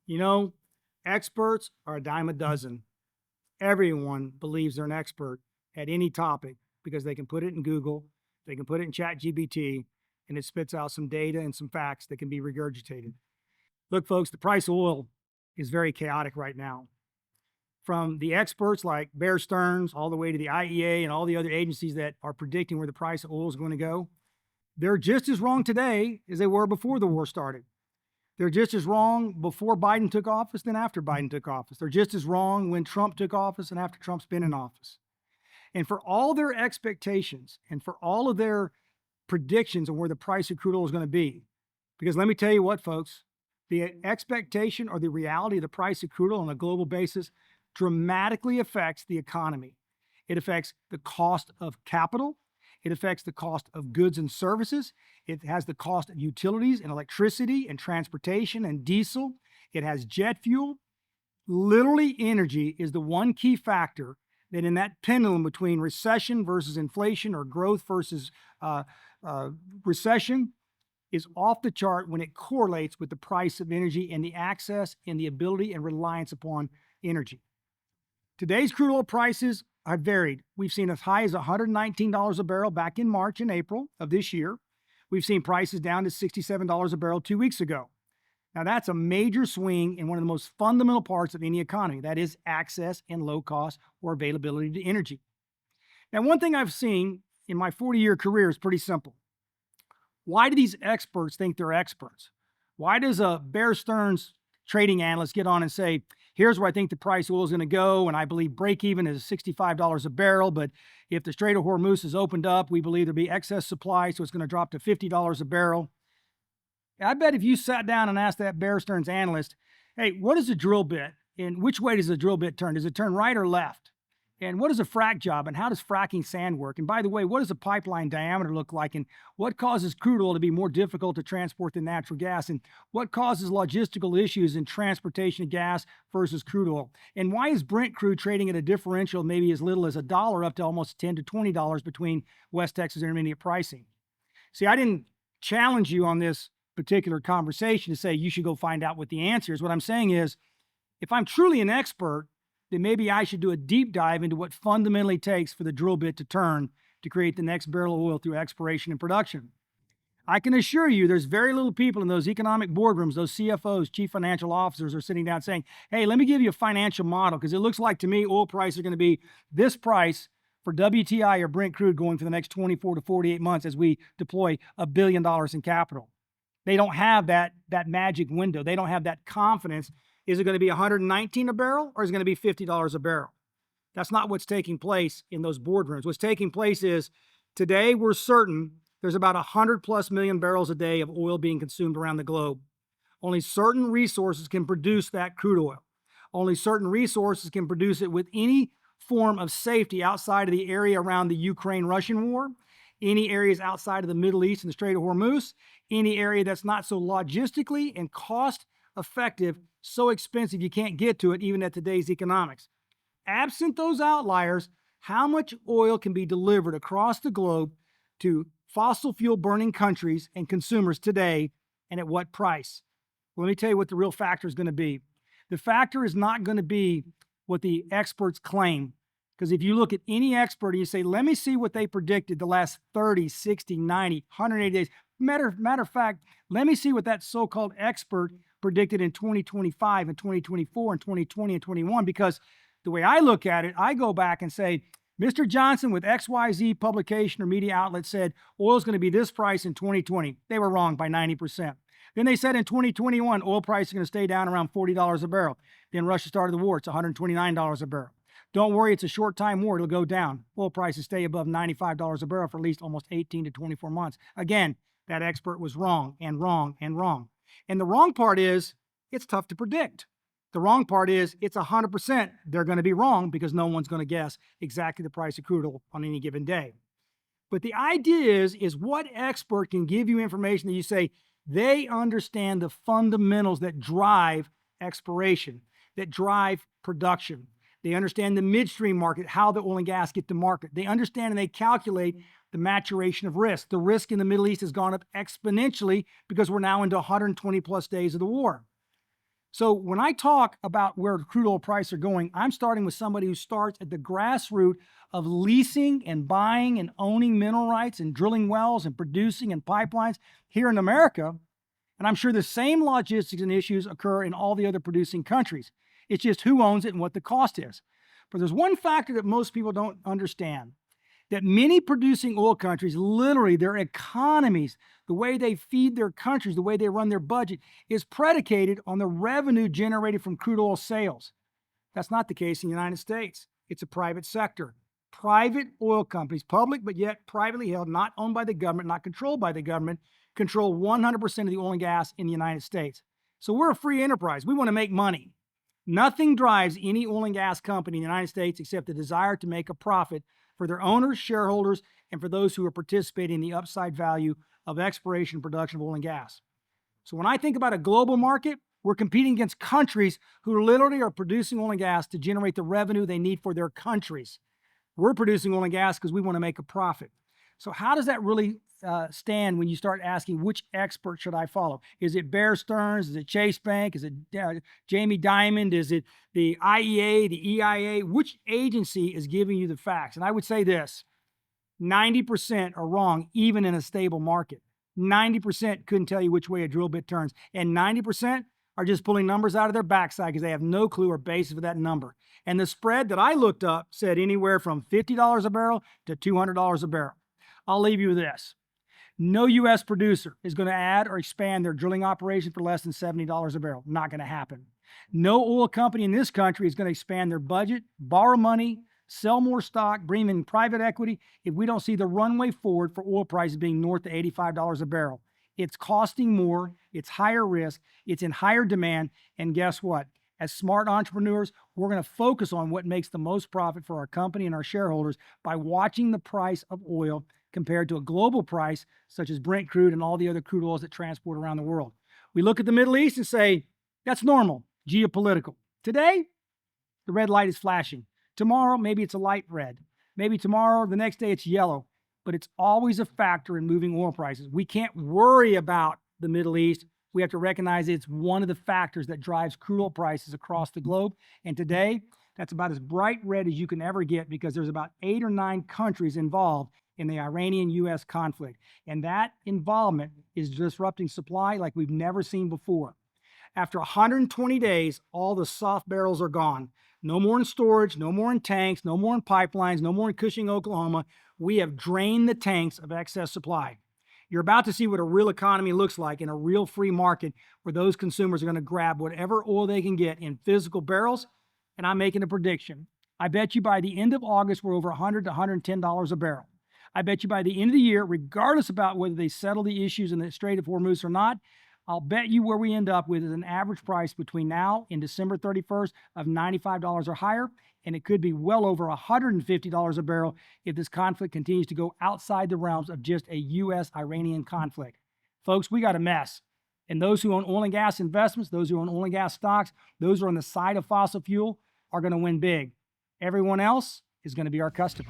You know, experts are a dime a dozen. Everyone believes they're an expert at any topic because they can put it in Google, they can put it in ChatGPT, and it spits out some data and some facts that can be regurgitated. Look, folks, the price of oil is very chaotic right now. From the experts like Bear Stearns all the way to the IEA and all the other agencies that are predicting where the price of oil is going to go, they're just as wrong today as they were before the war started. They're just as wrong before Biden took office than after Biden took office. They're just as wrong when Trump took office and after Trump's been in office. And for all their expectations and for all of their predictions on where the price of crude oil is going to be, because let me tell you what, folks, the expectation or the reality of the price of crude oil on a global basis dramatically affects the economy. It affects the cost of capital. It affects the cost of goods and services. It has the cost of utilities and electricity and transportation and diesel. It has jet fuel. Literally, energy is the one key factor that in that pendulum between recession versus inflation or growth versus recession is off the chart when it correlates with the price of energy and the access and the ability and reliance upon energy. Today's crude oil prices have varied. We've seen as high as $119 a barrel back in March and April of this year. We've seen prices down to $67 a barrel 2 weeks ago. Now, that's a major swing in one of the most fundamental parts of any economy. That is access and low cost or availability to energy. Now, one thing I've seen in my 40-year career is pretty simple. Why do these experts think they're experts? Why does a Bear Stearns trading analyst get on and say, here's where I think the price of oil is going to go, and I believe break even is $65 a barrel, but if the Strait of Hormuz is opened up, we believe there'll be excess supply, so it's going to drop to $50 a barrel. I bet if you sat down and asked that Bear Stearns analyst, hey, what is a drill bit, and which way does a drill bit turn? Does it turn right or left? And what is a frac job, and how does fracking sand work? And by the way, what does a pipeline diameter look like? And what causes crude oil to be more difficult to transport than natural gas? And what causes logistical issues in transportation of gas versus crude oil? And why is Brent crude trading at a differential maybe as little as $1 up to almost $10 to $20 between West Texas Intermediate pricing? See, I didn't challenge you on this particular conversation to say you should go find out what the answer is. What I'm saying is, if I'm truly an expert, then maybe I should do a deep dive into what fundamentally takes for the drill bit to turn to create the next barrel of oil through exploration and production. I can assure you there's very little people in those economic boardrooms, those CFOs, chief financial officers are sitting down saying, hey, let me give you a financial model because it looks like to me oil prices are going to be this price for WTI or Brent crude going for the next 24 to 48 months as we deploy $1 billion in capital. They don't have that magic window. They don't have that confidence. Is it going to be $119 a barrel or is it going to be $50 a barrel? That's not what's taking place in those boardrooms. What's taking place is today we're certain there's about 100+ million barrels a day of oil being consumed around the globe. Only certain resources can produce that crude oil. Only certain resources can produce it with any form of safety outside of the area around the Ukraine-Russian war, any areas outside of the Middle East and the Strait of Hormuz, any area that's not so logistically and cost effective, so expensive you can't get to it even at today's economics. Absent those outliers, how much oil can be delivered across the globe to fossil fuel burning countries and consumers today, and at what price? Well, let me tell you what the real factor is going to be. The factor is not going to be what the experts claim. Because if you look at any expert and you say, let me see what they predicted the last 30, 60, 90, 180 days. Matter of fact, let me see what that so-called expert predicted in 2025 and 2024 and 2020 and 21. Because the way I look at it, I go back and say, Mr. Johnson with XYZ publication or media outlet said oil is going to be this price in 2020. They were wrong by 90%. Then they said in 2021, oil price is going to stay down around $40 a barrel. Then Russia started the war. It's $129 a barrel. Don't worry, it's a short time war. It'll go down. Oil prices stay above $95 a barrel for at least almost 18 to 24 months. Again, that expert was wrong and wrong and wrong. And the wrong part is it's tough to predict. The wrong part is it's 100% they're going to be wrong because no one's going to guess exactly the price of crude oil on any given day. But the idea is what expert can give you information that you say they understand the fundamentals that drive exploration, that drive production. They understand the midstream market, how the oil and gas get to market. They understand and they calculate the maturation of risk. The risk in the Middle East has gone up exponentially because we're now into 120+ days of the war. So when I talk about where crude oil prices are going, I'm starting with somebody who starts at the grassroots of leasing and buying and owning mineral rights and drilling wells and producing and pipelines here in America. And I'm sure the same logistics and issues occur in all the other producing countries. It's just who owns it and what the cost is. But there's one factor that most people don't understand, that many producing oil countries, literally their economies, the way they feed their countries, the way they run their budget, is predicated on the revenue generated from crude oil sales. That's not the case in the United States. It's a private sector. Private oil companies, public but yet privately held, not owned by the government, not controlled by the government, control 100% of the oil and gas in the United States. So we're a free enterprise. We want to make money. Nothing drives any oil and gas company in the United States except the desire to make a profit for their owners, shareholders, and for those who are participating in the upside value of exploration and production of oil and gas. So when I think about a global market, we're competing against countries who literally are producing oil and gas to generate the revenue they need for their countries. We're producing oil and gas because we want to make a profit. So how does that really stand when you start asking which expert should I follow? Is it Bear Stearns? Is it Chase Bank? Is it Jamie Dimon? Is it the IEA, the EIA? Which agency is giving you the facts? And I would say this, 90% are wrong, even in a stable market. 90% couldn't tell you which way a drill bit turns. And 90% are just pulling numbers out of their backside because they have no clue or basis for that number. And the spread that I looked up said anywhere from $50 a barrel to $200 a barrel. I'll leave you with this. No U.S. producer is going to add or expand their drilling operation for less than $70 a barrel. Not going to happen. No oil company in this country is going to expand their budget, borrow money, sell more stock, bring in private equity if we don't see the runway forward for oil prices being north of $85 a barrel. It's costing more, it's higher risk, it's in higher demand, and guess what? As smart entrepreneurs, we're going to focus on what makes the most profit for our company and our shareholders by watching the price of oil compared to a global price such as Brent crude and all the other crude oils that transport around the world. We look at the Middle East and say, that's normal, geopolitical. Today, the red light is flashing. Tomorrow, maybe it's a light red. Maybe tomorrow, the next day, it's yellow. But it's always a factor in moving oil prices. We can't worry about the Middle East. We have to recognize it's one of the factors that drives crude oil prices across the globe. And today, that's about as bright red as you can ever get because there's about 8 or 9 countries involved in the Iranian-U.S. conflict. And that involvement is disrupting supply like we've never seen before. After 120 days, all the soft barrels are gone. No more in storage, no more in tanks, no more in pipelines, no more in Cushing, Oklahoma. We have drained the tanks of excess supply. You're about to see what a real economy looks like in a real free market where those consumers are going to grab whatever oil they can get in physical barrels. And I'm making a prediction. I bet you by the end of August, we're over $100 to $110 a barrel. I bet you by the end of the year, regardless about whether they settle the issues in the Strait of Hormuz or not, I'll bet you where we end up with is an average price between now and December 31st of $95 or higher, and it could be well over $150 a barrel if this conflict continues to go outside the realms of just a U.S.-Iranian conflict. Folks, we got a mess. And those who own oil and gas investments, those who own oil and gas stocks, those who are on the side of fossil fuel are going to win big. Everyone else is going to be our customer.